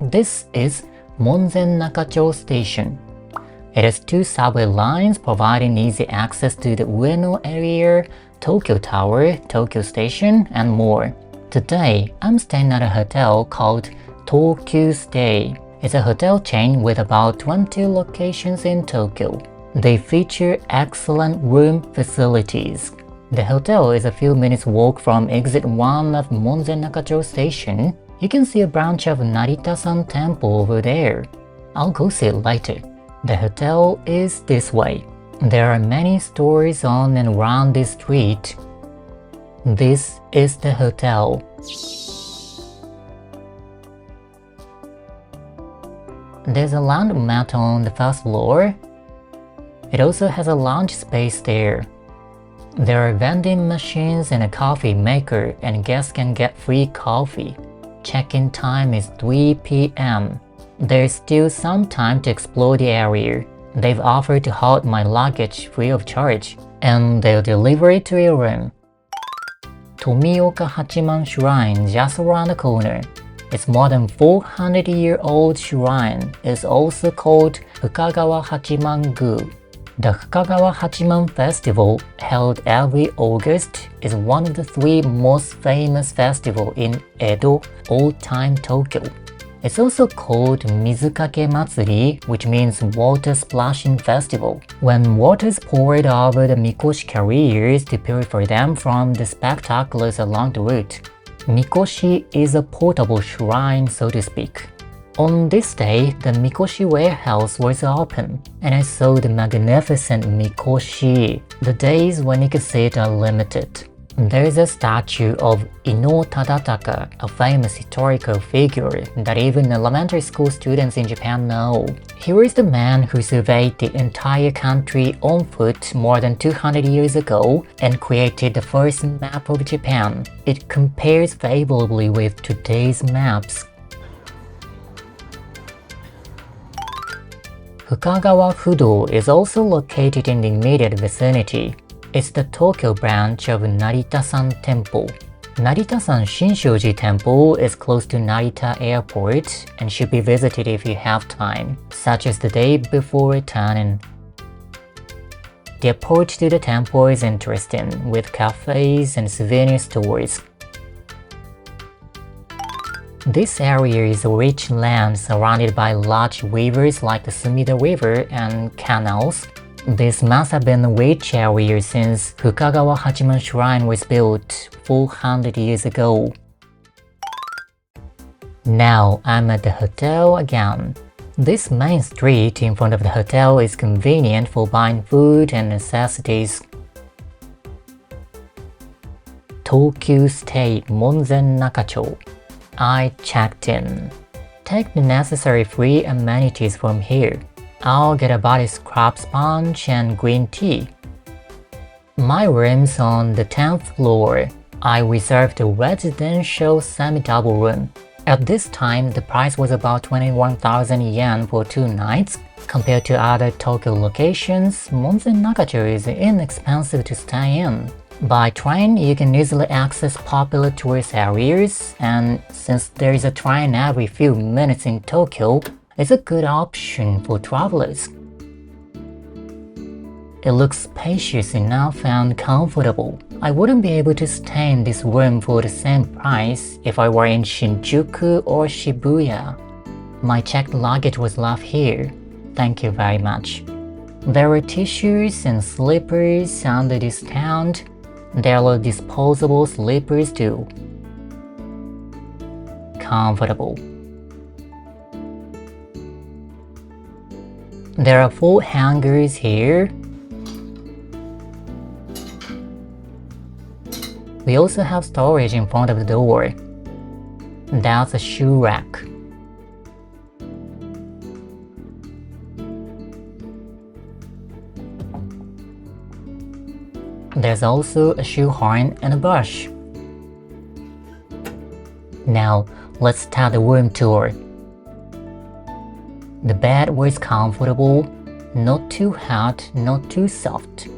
This is Monzen Nakacho Station. It has 2 subway lines providing easy access to the Ueno area, Tokyo Tower, Tokyo Station, and more. Today, I'm staying at a hotel called Tokyu Stay. It's a hotel chain with about 20 locations in Tokyo. They feature excellent room facilities. The hotel is a few minutes walk from exit 1 of Monzen Nakacho Station. You can see a branch of Narita-san Temple over there. I'll go see it later. The hotel is this way. There are many stores on and around this street. This is the hotel. There's a laundromat on the first floor. It also has a lounge space there. There are vending machines and a coffee maker, and guests can get free coffee. Check-in time is 3 p.m. There's still some time to explore the area. They've offered to hold my luggage free of charge, and they'll deliver it to your room. Tomioka Hachimangu Shrine just around the corner. It's more than 400-year-old shrine. It's also called Fukagawa Hachimangu. The Fukagawa Hachiman Festival, held every August, is one of the 3 most famous festivals in Edo, old-time Tokyo. It's also called Mizukake Matsuri, which means water splashing festival, when water is poured over the mikoshi carriers to purify them from the spectaculars along the route. Mikoshi is a portable shrine, so to speak. On this day, the mikoshi warehouse was open, and I saw the magnificent mikoshi. The days when you could see it are limited. There's a statue of Ino Tadataka, a famous historical figure that even elementary school students in Japan know. Here is the man who surveyed the entire country on foot more than 200 years ago and created the first map of Japan. It compares favorably with today's maps. Fukagawa Fudo is also located in the immediate vicinity. It's the Tokyo branch of Narita-san Temple. Narita-san Shinshoji Temple is close to Narita Airport and should be visited if you have time, such as the day before returning. The approach to the temple is interesting, with cafes and souvenir stores. This area is a rich land surrounded by large rivers like the Sumida River and canals. This must have been a rich area since Fukagawa Hachiman Shrine was built 400 years ago. Now I'm at the hotel again. This main street in front of the hotel is convenient for buying food and necessities. Tokyu Stay Monzen Nakacho. I checked in. Take the necessary free amenities from here. I'll get a body scrub sponge and green tea. My room's on the 10th floor. I reserved a residential semi-double room. At this time, the price was about 21,000 yen for 2 nights. Compared to other Tokyo locations, Monzen Nakacho is inexpensive to stay in. By train, you can easily access popular tourist areas, and since there is a train every few minutes in Tokyo, it's a good option for travelers. It looks spacious enough and comfortable. I wouldn't be able to stay in this room for the same price if I were in Shinjuku or Shibuya. My checked luggage was left here. Thank you very much. There are tissues and slippers under discount. There are disposable slippers too. Comfortable. There are 4 hangers here. We also have storage in front of the door. That's a shoe rack. There's also a shoe horn and a brush. Now, let's start the room tour. The bed was comfortable, not too hot, not too soft.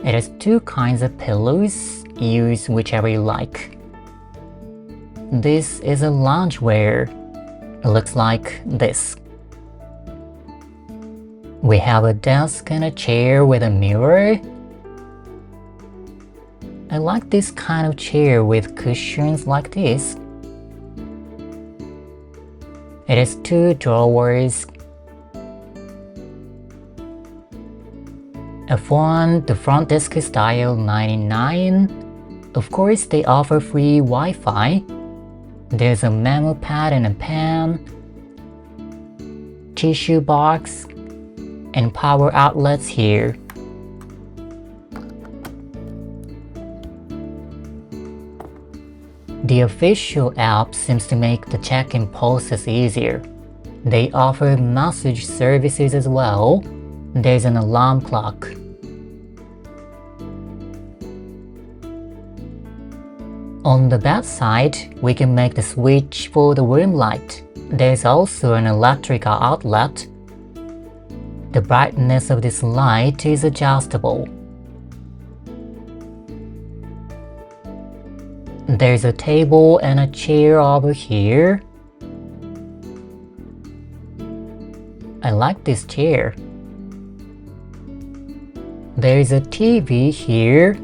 It has 2 kinds of pillows. Use whichever you like. This is a loungewear. It looks like this. We have a desk and a chair with a mirror. I like this kind of chair with cushions like this. It has 2 drawers. A phone, the front desk is dial 99. Of course, they offer free Wi-Fi. There's a memo pad and a pen, tissue box, and power outlets here. The official app seems to make the check-in process easier. They offer massage services as well. There's an alarm clock. On the bed side, we can make the switch for the room light. There's also an electrical outlet. The brightness of this light is adjustable. There's a table and a chair over here. I like this chair. There's a TV here.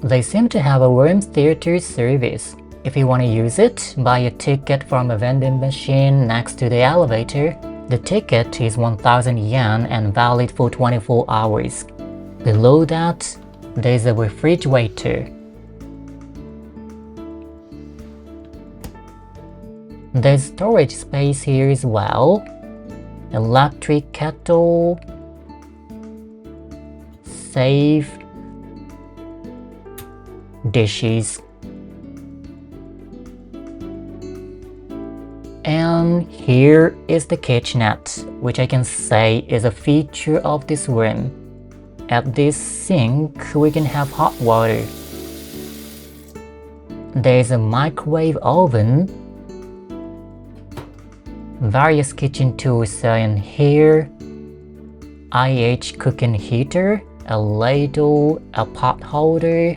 They seem to have a room theater service. If you want to use it, buy a ticket from a vending machine next to the elevator. The ticket is 1,000 yen and valid for 24 hours. Below that, there's a refrigerator. There's storage space here as well. Electric kettle, safe, dishes. And here is the kitchenette, which I can say is a feature of this room. At this sink, we can have hot water. There's a microwave oven. Various kitchen tools are in here. IH cooking heater, a ladle, a pot holder.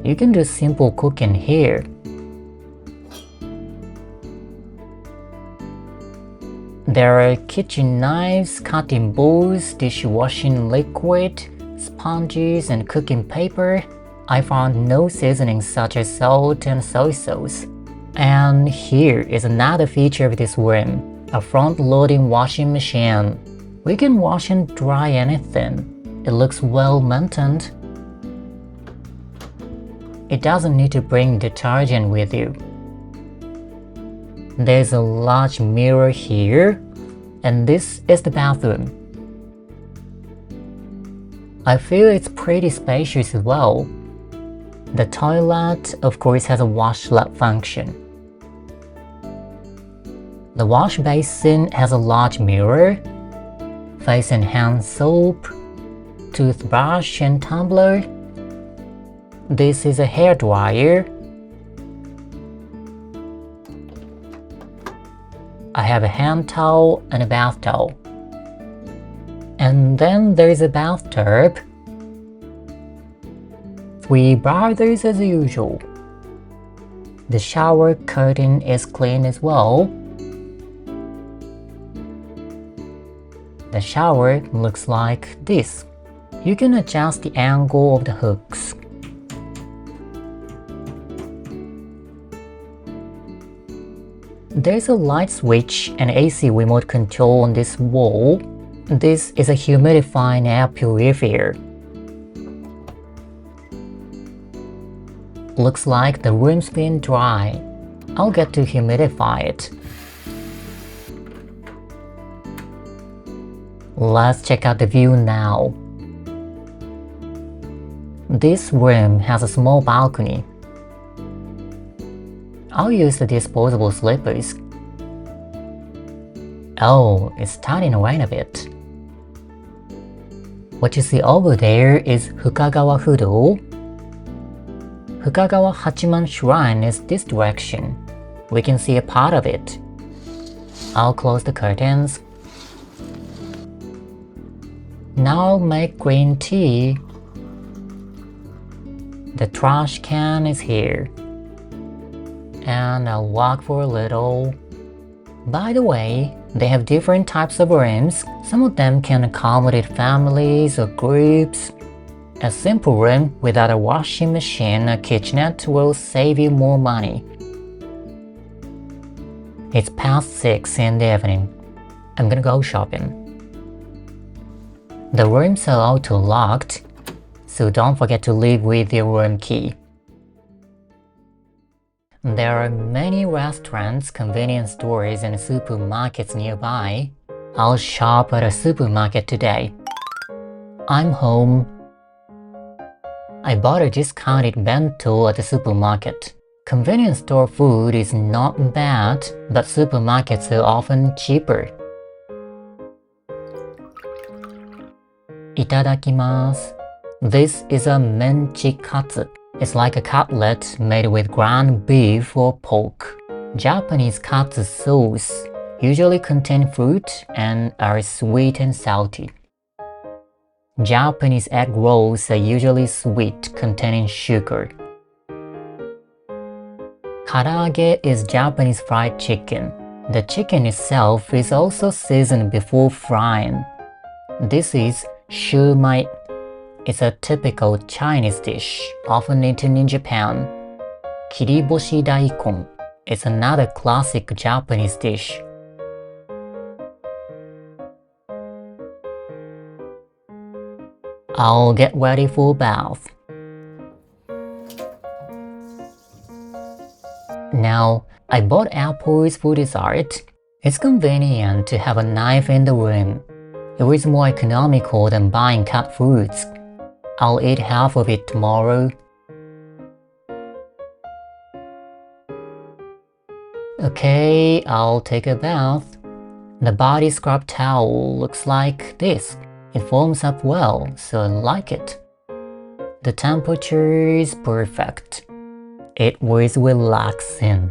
You can do simple cooking here. There are kitchen knives, cutting boards, dishwashing liquid, sponges, and cooking paper. I found no seasonings such as salt and soy sauce. And here is another feature of this room, a front-loading washing machine. We can wash and dry anything. It looks well maintained. It doesn't need to bring detergent with you. There's a large mirror here, and this is the bathroom. I feel it's pretty spacious as well. The toilet, of course, has a washlet function. The wash basin has a large mirror, face and hand soap, toothbrush and tumbler. This is a hairdryer. I have a hand towel and a bath towel. And then there's a bathtub. 3 brothers as usual. The shower curtain is clean as well. The shower looks like this. You can adjust the angle of the hooks. There's a light switch and AC remote control on this wall. This is a humidifying air purifier. Looks like the room's been dry. I'll get to humidify it. Let's check out the view now. This room has a small balcony. I'll use the disposable slippers. Oh, it's starting to rain a bit. What you see over there is Fukagawa Fudo. Fukagawa Hachiman Shrine is this direction. We can see a part of it. I'll close the curtains. Now I'll make green tea. The trash can is here. and I'll walk for a little. By the way, they have different types of rooms. Some of them can accommodate families or groups. A simple room without a washing machine or kitchenette will save you more money. It's past 6 in the evening. I'm gonna go shopping. The rooms are auto-locked, so don't forget to leave with your room key. There are many restaurants, convenience stores, and supermarkets nearby. I'll shop at a supermarket today. I'm home. I bought a discounted bento at the supermarket. Convenience store food is not bad, but supermarkets are often cheaper. Itadakimasu. This is a menchikatsu. It's like a cutlet made with ground beef or pork. Japanese katsu sauce usually contain fruit and are sweet and salty. Japanese egg rolls are usually sweet, containing sugar. Karaage is Japanese fried chicken. The chicken itself is also seasoned before frying. This is shumai. It's a typical Chinese dish, often eaten in Japan. Kiriboshi daikon is another classic Japanese dish. I'll get ready for a bath. Now, I bought apples for dessert. It's convenient to have a knife in the room. It is more economical than buying cut fruits. I'll eat half of it tomorrow. Okay, I'll take a bath. The body scrub towel looks like this. It forms up well, so I like it. The temperature is perfect. It was relaxing.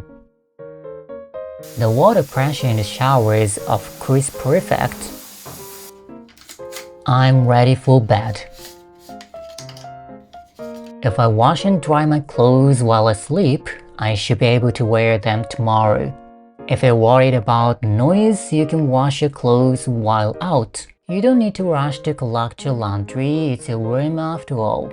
The water pressure in the shower is of course perfect. I'm ready for bed. If I wash and dry my clothes while I sleep, I should be able to wear them tomorrow. If you're worried about noise, you can wash your clothes while out. You don't need to rush to collect your laundry, it's your room after all.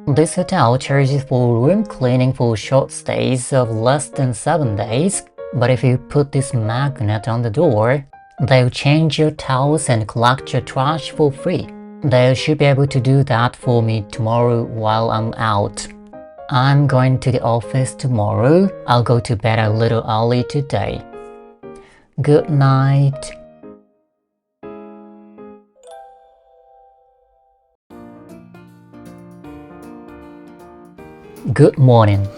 This hotel charges for room cleaning for short stays of less than 7 days, but if you put this magnet on the door, they'll change your towels and collect your trash for free. They should be able to do that for me tomorrow while I'm out. I'm going to the office tomorrow. I'll go to bed a little early today. Good night. Good morning.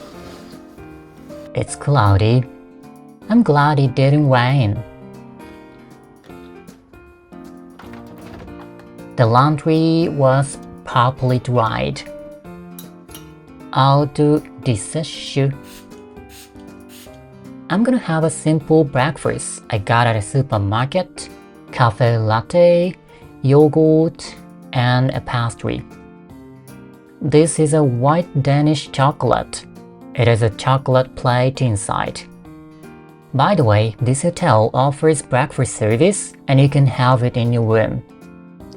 It's cloudy. I'm glad it didn't rain. The laundry was properly dried. I'll do dishes. I'm gonna have a simple breakfast I got at a supermarket. Cafe latte, yogurt, and a pastry. This is a white Danish chocolate. It has a chocolate plate inside. By the way, this hotel offers breakfast service and you can have it in your room.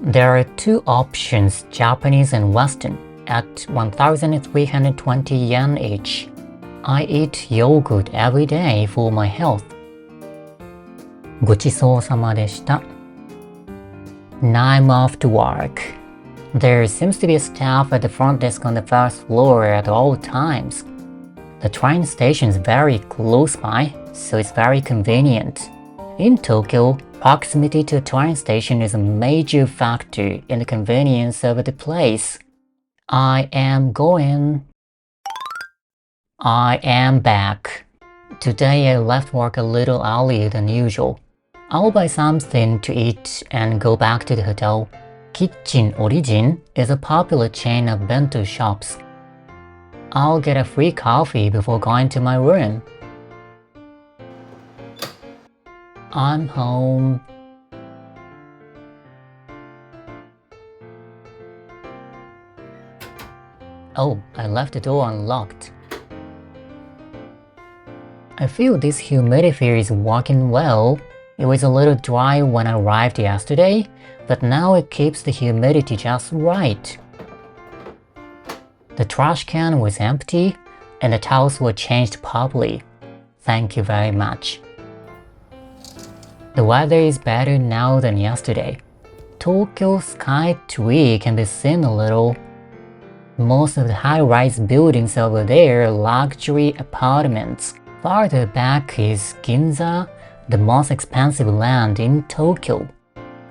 There are 2 options, Japanese and Western, at 1,320 yen each. I eat yogurt every day for my health. ごちそうさまでした. Now I'm off to work. There seems to be a staff at the front desk on the first floor at all times. The train station is very close by, so it's very convenient. In Tokyo, proximity to a train station is a major factor in the convenience of the place. I am back. Today I left work a little earlier than usual. I'll buy something to eat and go back to the hotel. Kitchen Origin is a popular chain of bento shops. I'll get a free coffee before going to my room. I'm home. Oh, I left the door unlocked. I feel this humidifier is working well. It was a little dry when I arrived yesterday, but now it keeps the humidity just right. The trash can was empty, and the towels were changed properly. Thank you very much. The weather is better now than yesterday. Tokyo sky tree can be seen a little. Most of the high-rise buildings over there are luxury apartments. Farther back is Ginza, the most expensive land in Tokyo.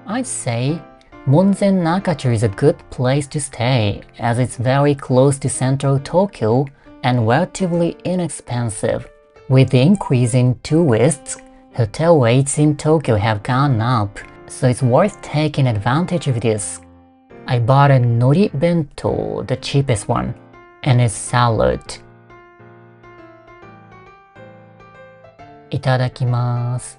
I'd say Monzen Nakacho is a good place to stay, as it's very close to central Tokyo and relatively inexpensive. With the increase in tourists, hotel rates in Tokyo have gone up, so it's worth taking advantage of this. I bought a nori bento, the cheapest one, and a salad. Itadakimasu.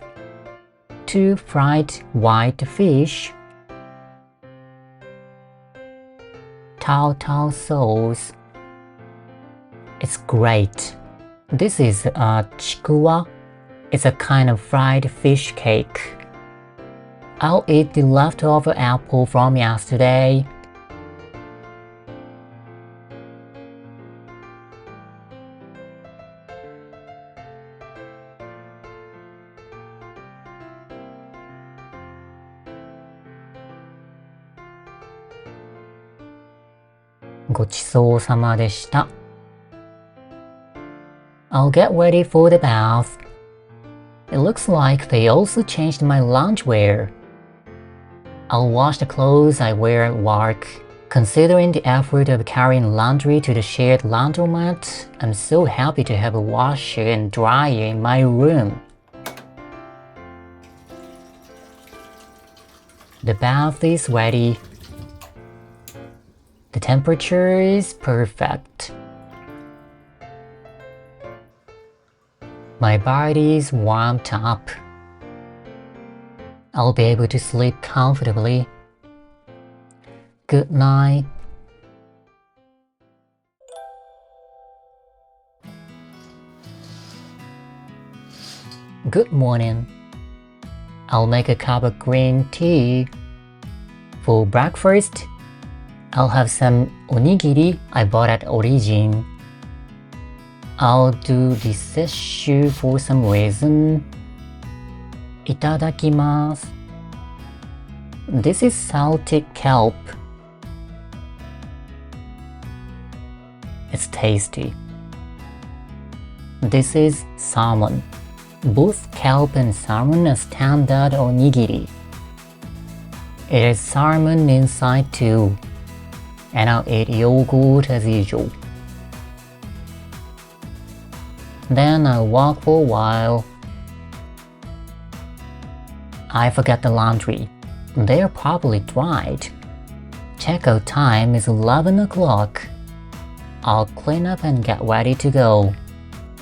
2 fried white fish, tartar sauce. It's great. This is chikuwa. It's a kind of fried fish cake. I'll eat the leftover apple from yesterday. Gochisousama deshita. I'll get ready for the bath. It looks like they also changed my loungewear. I'll wash the clothes I wear at work. Considering the effort of carrying laundry to the shared laundromat, I'm so happy to have a washer and dryer in my room. The bath is ready. The temperature is perfect. My body is warmed up. I'll be able to sleep comfortably. Good night. Good morning. I'll make a cup of green tea. For breakfast, I'll have some onigiri I bought at Origin. I'll do the sesshu for some reason. Itadakimasu. This is salted kelp. It's tasty. This is salmon. Both kelp and salmon are standard onigiri. It has salmon inside too. And I'll eat yogurt as usual. Then I'll walk for a while. I forgot the laundry. They're probably dried. Checkout time is 11 o'clock. I'll clean up and get ready to go.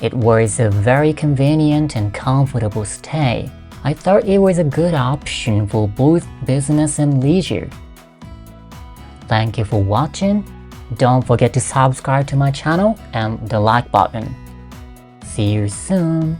It was a very convenient and comfortable stay. I thought it was a good option for both business and leisure. Thank you for watching. Don't forget to subscribe to my channel and the like button. See you soon.